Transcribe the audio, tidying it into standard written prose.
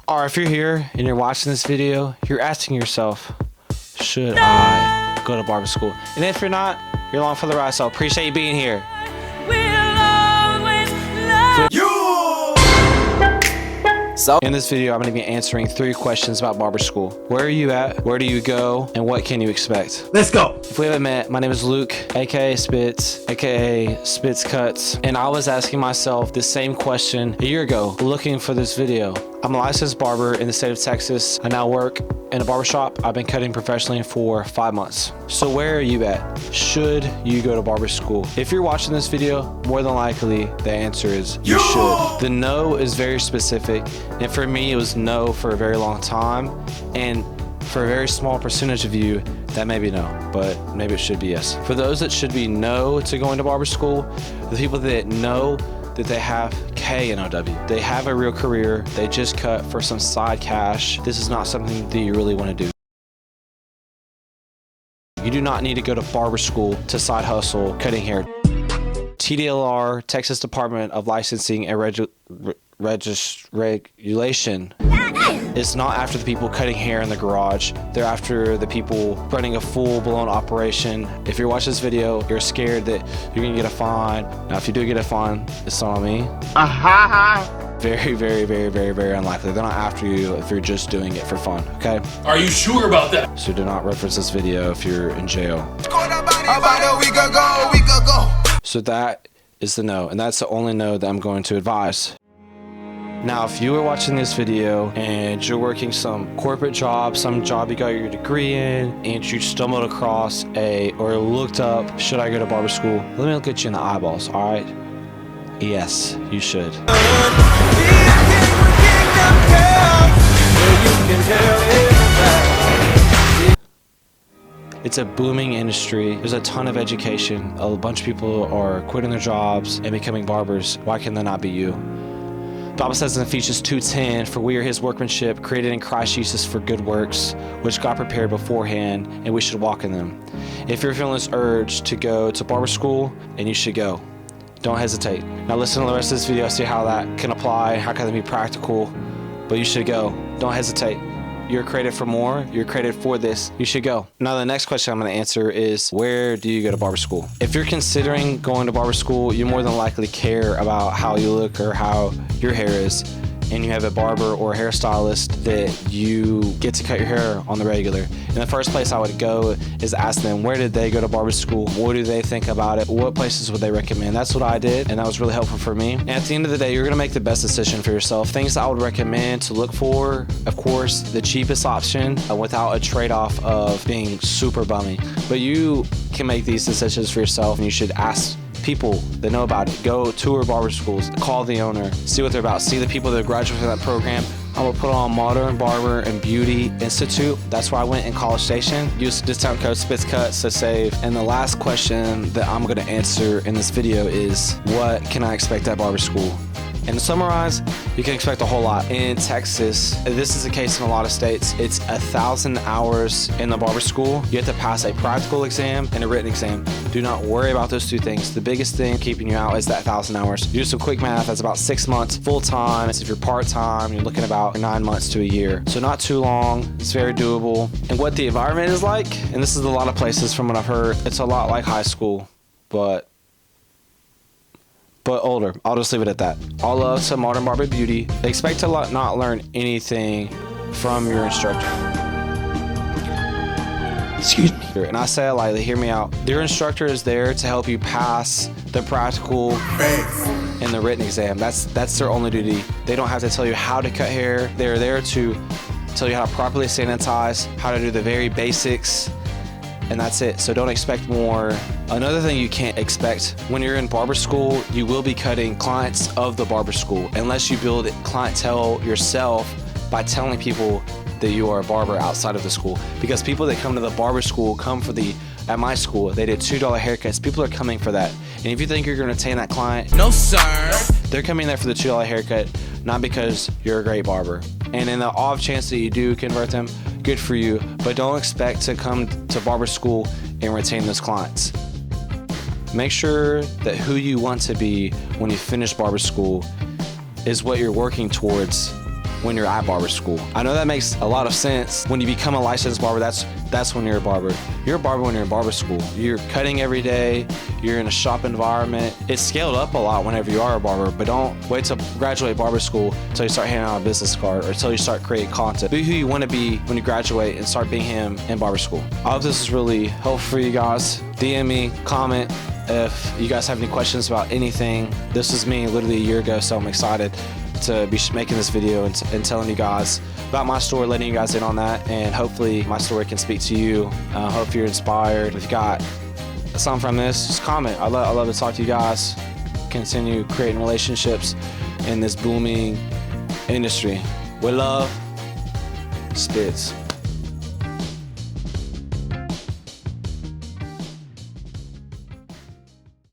Or if you're here and you're watching this video, you're asking yourself, should I go to barber school? And if you're not, you're along for the ride, so I appreciate you being here. So in this video, I'm going to be answering 3 questions about barber school. Where are you at? Where do you go? And what can you expect? Let's go. If we haven't met, my name is Luke, aka Spitz, aka Spitz Cuts. And I was asking myself the same question a year ago, looking for this video. I'm a licensed barber in the state of Texas. I now work in a barbershop. I've been cutting professionally for 5 months. So where are you at? Should you go to barber school? If you're watching this video, more than likely the answer is you should. The no is very specific. And for me, it was no for a very long time. And for a very small percentage of you, that may be no, but maybe it should be yes. For those that should be no to going to barber school, the people that know that they have K-N-O-W. They have a real career. They just cut for some side cash. This is not something that you really want to do. You do not need to go to barber school to side hustle cutting hair. TDLR, Texas Department of Licensing and Regulation, is not after the people cutting hair in the garage. They're after the people running a full-blown operation. If you're watching this video, you're scared that you're gonna get a fine. Now, if you do get a fine, it's not on me. Very, very, very, very, very unlikely. They're not after you if you're just doing it for fun, okay? Are you sure about that? So do not reference this video if you're in jail. So that is the no, and that's the only no that I'm going to advise. Now, if you were watching this video and you're working some corporate job, some job you got your degree in, and you stumbled across or looked up, should I go to barber school? Let me look at you in the eyeballs, all right? Yes, you should. It's a booming industry. There's a ton of education. A bunch of people are quitting their jobs and becoming barbers. Why can that not be you? The Bible says in Ephesians 2:10, for we are his workmanship, created in Christ Jesus for good works, which God prepared beforehand, and we should walk in them. If you're feeling this urge to go to barber school, and you should go. Don't hesitate. Now listen to the rest of this video, see how that can apply, how can it be practical, but you should go. Don't hesitate. You're created for more. You're created for this. You should go. Now, the next question I'm going to answer is, where do you go to barber school? If you're considering going to barber school, you more than likely care about how you look or how your hair is, and you have a barber or a hairstylist that you get to cut your hair on the regular. And the first place I would go is ask them, where did they go to barber school? What do they think about it? What places would they recommend? That's what I did, and that was really helpful for me. And at the end of the day, you're gonna make the best decision for yourself. Things I would recommend to look for, of course, the cheapest option without a trade-off of being super bummy. But you can make these decisions for yourself, and you should ask people that know about it. Go tour barber schools, call the owner, see what they're about, see the people that graduate from that program. I'm gonna put on Modern Barber and Beauty Institute. That's where I went in College Station. Use discount code SPITZCUTS to save. And the last question that I'm gonna answer in this video is, what can I expect at barber school? And to summarize, you can expect a whole lot. In Texas, this is the case in a lot of states, it's 1,000 hours in the barber school. You have to pass a practical exam and a written exam. Do not worry about those 2 things. The biggest thing keeping you out is that 1,000 hours. Do some quick math, that's about 6 months full-time. If you're part-time, you're looking about 9 months to a year. So not too long, it's very doable. And what the environment is like, and this is a lot of places from what I've heard, it's a lot like high school, but older. I'll just leave it at that. All love to Modern Barber Beauty. Expect to not learn anything from your instructor. Excuse me. And I say it lightly, hear me out. Your instructor is there to help you pass the practical and the written exam. That's their only duty. They don't have to tell you how to cut hair. They're there to tell you how to properly sanitize, how to do the very basics, and that's it. So don't expect more. Another thing you can't expect, when you're in barber school, you will be cutting clients of the barber school, unless you build clientele yourself by telling people that you are a barber outside of the school. Because people that come to the barber school come for at my school, they did $2 haircuts. People are coming for that. And if you think you're gonna attain that client, no sir. They're coming there for the $2 haircut, not because you're a great barber. And in the off chance that you do convert them, good for you, but don't expect to come to barber school and retain those clients. Make sure that who you want to be when you finish barber school is what you're working towards when you're at barber school. I know that makes a lot of sense. When you become a licensed barber, that's when you're a barber. You're a barber when you're in barber school. You're cutting every day. You're in a shop environment. It's scaled up a lot whenever you are a barber, but don't wait to graduate barber school until you start handing out a business card or until you start creating content. Be who you want to be when you graduate and start being him in barber school. I hope this is really helpful for you guys. DM me, comment if you guys have any questions about anything. This was me literally a year ago, so I'm excited to be making this video and telling you guys about my story, letting you guys in on that, and hopefully my story can speak to you. Hope you're inspired. If you got something from this, just comment. I love to talk to you guys, continue creating relationships in this booming industry. With love, Spitz.